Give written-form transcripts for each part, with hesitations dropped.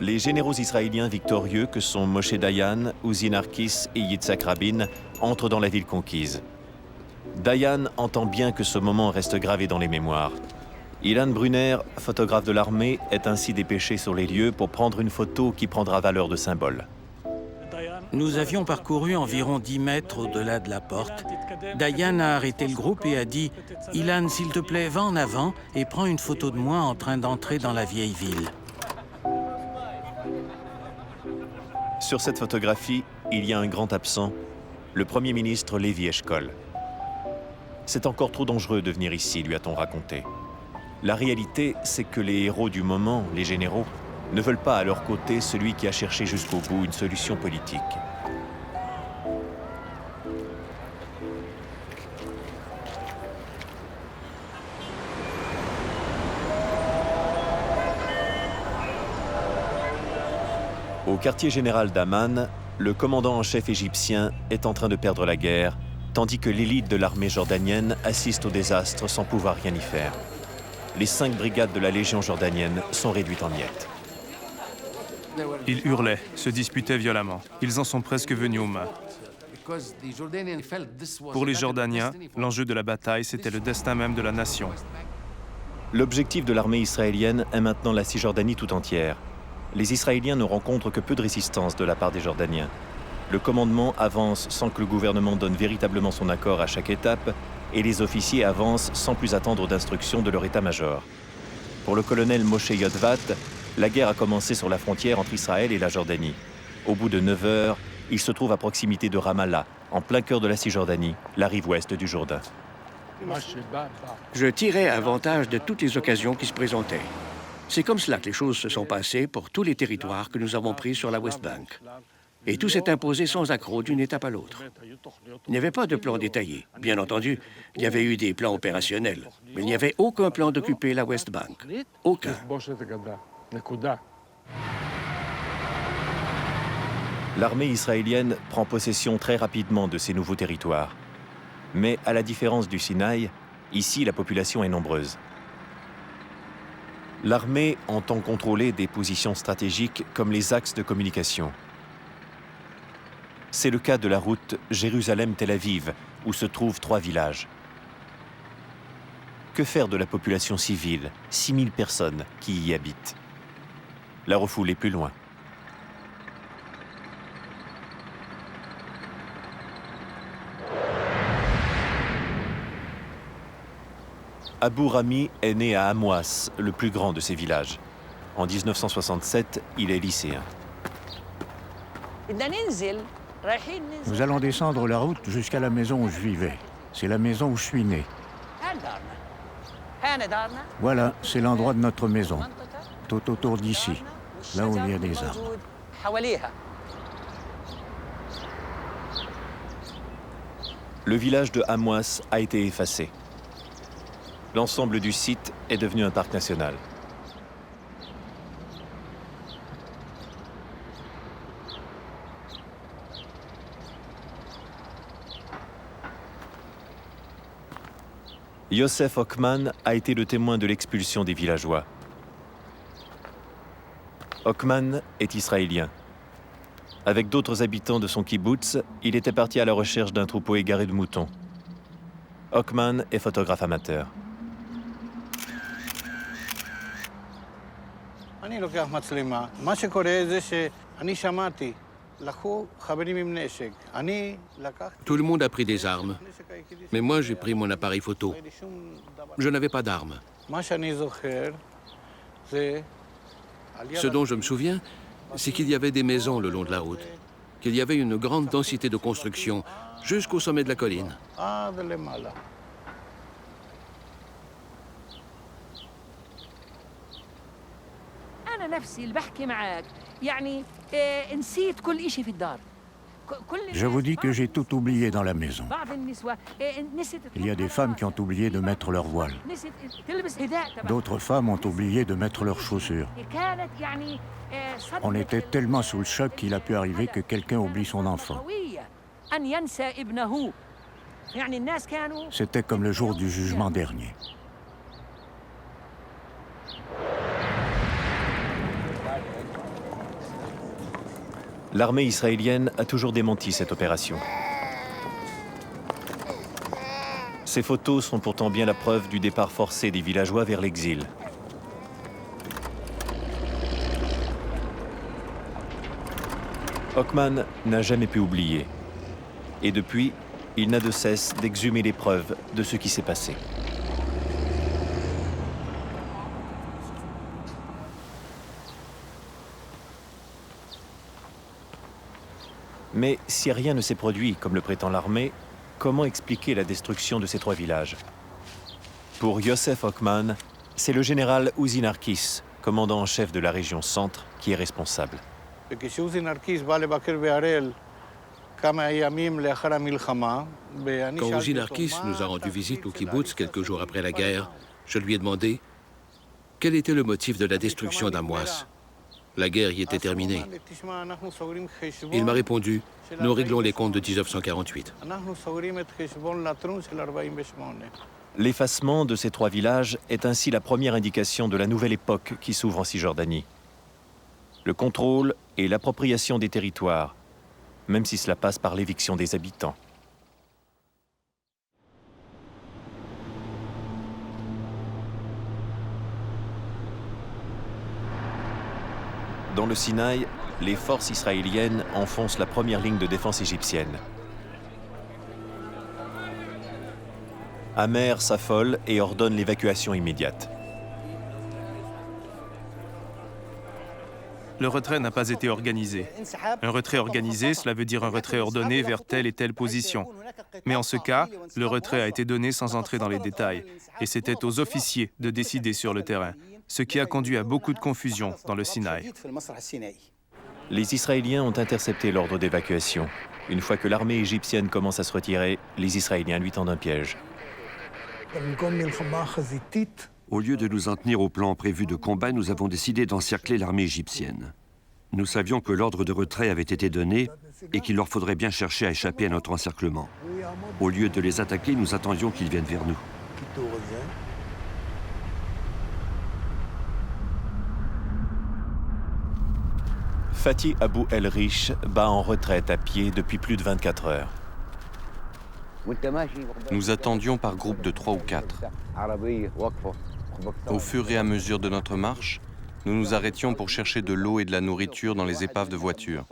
Les généraux israéliens victorieux que sont Moshe Dayan, Uzi Narkis et Yitzhak Rabin entrent dans la ville conquise. Dayan entend bien que ce moment reste gravé dans les mémoires. Ilan Brunner, photographe de l'armée, est ainsi dépêché sur les lieux pour prendre une photo qui prendra valeur de symbole. Nous avions parcouru environ 10 mètres au-delà de la porte. Dayan a arrêté le groupe et a dit « Ilan, s'il te plaît, va en avant et prends une photo de moi en train d'entrer dans la vieille ville. » Sur cette photographie, il y a un grand absent, le Premier ministre Lévi Eshkol. C'est encore trop dangereux de venir ici, lui a-t-on raconté. La réalité, c'est que les héros du moment, les généraux, ne veulent pas à leur côté celui qui a cherché jusqu'au bout une solution politique. Au quartier général d'Amman, le commandant en chef égyptien est en train de perdre la guerre, tandis que l'élite de l'armée jordanienne assiste au désastre sans pouvoir rien y faire. Les 5 brigades de la Légion jordanienne sont réduites en miettes. Ils hurlaient, se disputaient violemment. Ils en sont presque venus aux mains. Pour les Jordaniens, l'enjeu de la bataille, c'était le destin même de la nation. L'objectif de l'armée israélienne est maintenant la Cisjordanie tout entière. Les Israéliens ne rencontrent que peu de résistance de la part des Jordaniens. Le commandement avance sans que le gouvernement donne véritablement son accord à chaque étape, et les officiers avancent sans plus attendre d'instructions de leur état-major. Pour le colonel Moshe Yodvat, la guerre a commencé sur la frontière entre Israël et la Jordanie. Au bout de 9 heures, il se trouve à proximité de Ramallah, en plein cœur de la Cisjordanie, la rive ouest du Jourdain. Je tirais avantage de toutes les occasions qui se présentaient. C'est comme cela que les choses se sont passées pour tous les territoires que nous avons pris sur la West Bank. Et tout s'est imposé sans accroc d'une étape à l'autre. Il n'y avait pas de plan détaillé. Bien entendu, il y avait eu des plans opérationnels, mais il n'y avait aucun plan d'occuper la West Bank. Aucun. L'armée israélienne prend possession très rapidement de ces nouveaux territoires. Mais à la différence du Sinaï, ici la population est nombreuse. L'armée entend contrôler des positions stratégiques comme les axes de communication. C'est le cas de la route Jérusalem-Tel Aviv, où se trouvent 3 villages. Que faire de la population civile, 6000 personnes qui y habitent? La refouler plus loin. Abou Rami est né à Amouas, le plus grand de ces villages. En 1967, il est lycéen. Nous allons descendre la route jusqu'à la maison où je vivais. C'est la maison où je suis né. Voilà, c'est l'endroit de notre maison, tout autour d'ici, là où il y a des arbres. Le village de Amouas a été effacé. L'ensemble du site est devenu un parc national. Yosef Ockman a été le témoin de l'expulsion des villageois. Ockman est israélien. Avec d'autres habitants de son kibboutz, il était parti à la recherche d'un troupeau égaré de moutons. Ockman est photographe amateur. Tout le monde a pris des armes, mais moi j'ai pris mon appareil photo. Je n'avais pas d'armes. Ce dont je me souviens, c'est qu'il y avait des maisons le long de la route, qu'il y avait une grande densité de construction jusqu'au sommet de la colline. Je vous dis que j'ai tout oublié dans la maison. Il y a des femmes qui ont oublié de mettre leur voile. D'autres femmes ont oublié de mettre leurs chaussures. On était tellement sous le choc qu'il a pu arriver que quelqu'un oublie son enfant. C'était comme le jour du jugement dernier. L'armée israélienne a toujours démenti cette opération. Ces photos sont pourtant bien la preuve du départ forcé des villageois vers l'exil. Ockman n'a jamais pu oublier. Et depuis, il n'a de cesse d'exhumer les preuves de ce qui s'est passé. Mais si rien ne s'est produit, comme le prétend l'armée, comment expliquer la destruction de ces 3 villages? Pour Yosef Ockman, c'est le général Uzi Narkis, commandant en chef de la région centre, qui est responsable. Quand Uzi Narkis nous a rendu visite au kibbutz quelques jours après la guerre, je lui ai demandé quel était le motif de la destruction d'Amouas. La guerre y était terminée. Il m'a répondu, nous réglons les comptes de 1948. L'effacement de ces 3 villages est ainsi la première indication de la nouvelle époque qui s'ouvre en Cisjordanie. Le contrôle et l'appropriation des territoires, même si cela passe par l'éviction des habitants. Dans le Sinaï, les forces israéliennes enfoncent la première ligne de défense égyptienne. Amer s'affole et ordonne l'évacuation immédiate. Le retrait n'a pas été organisé. Un retrait organisé, cela veut dire un retrait ordonné vers telle et telle position. Mais en ce cas, le retrait a été donné sans entrer dans les détails, et c'était aux officiers de décider sur le terrain, ce qui a conduit à beaucoup de confusion dans le Sinaï. Les Israéliens ont intercepté l'ordre d'évacuation. Une fois que l'armée égyptienne commence à se retirer, les Israéliens lui tendent un piège. Au lieu de nous en tenir au plan prévu de combat, nous avons décidé d'encercler l'armée égyptienne. Nous savions que l'ordre de retrait avait été donné et qu'il leur faudrait bien chercher à échapper à notre encerclement. Au lieu de les attaquer, nous attendions qu'ils viennent vers nous. Fatih Abou El-Rish bat en retraite à pied depuis plus de 24 heures. Nous attendions par groupe de 3 ou 4. Au fur et à mesure de notre marche, nous nous arrêtions pour chercher de l'eau et de la nourriture dans les épaves de voitures.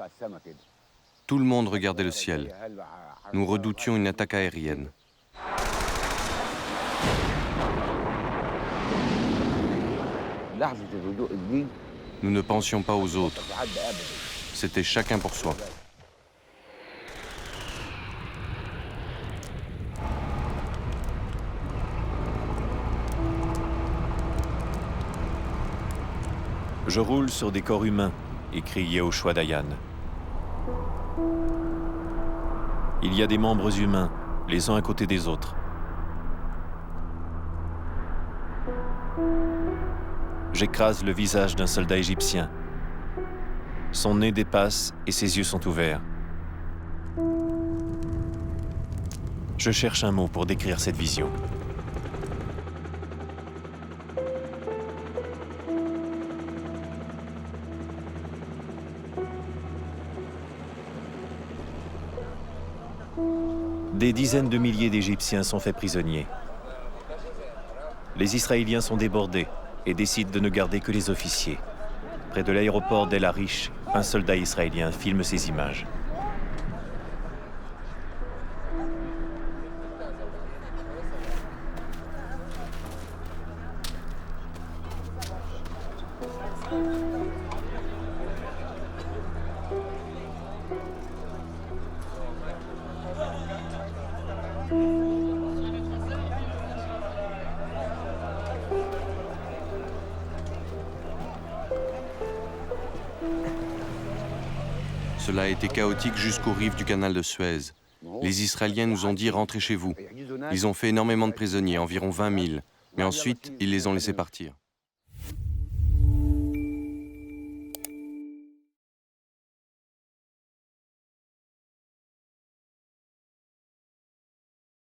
Tout le monde regardait le ciel. Nous redoutions une attaque aérienne. Nous ne pensions pas aux autres. C'était chacun pour soi. Je roule sur des corps humains, écrit Yehoshua Dayan. Il y a des membres humains, les uns à côté des autres. J'écrase le visage d'un soldat égyptien. Son nez dépasse et ses yeux sont ouverts. Je cherche un mot pour décrire cette vision. Des dizaines de milliers d'Égyptiens sont faits prisonniers. Les Israéliens sont débordés et décident de ne garder que les officiers. Près de l'aéroport d'El Arish, un soldat israélien filme ces images. Cela a été chaotique jusqu'aux rives du canal de Suez. Les Israéliens nous ont dit « rentrez chez vous ». Ils ont fait énormément de prisonniers, environ 20 000, mais ensuite, ils les ont laissés partir.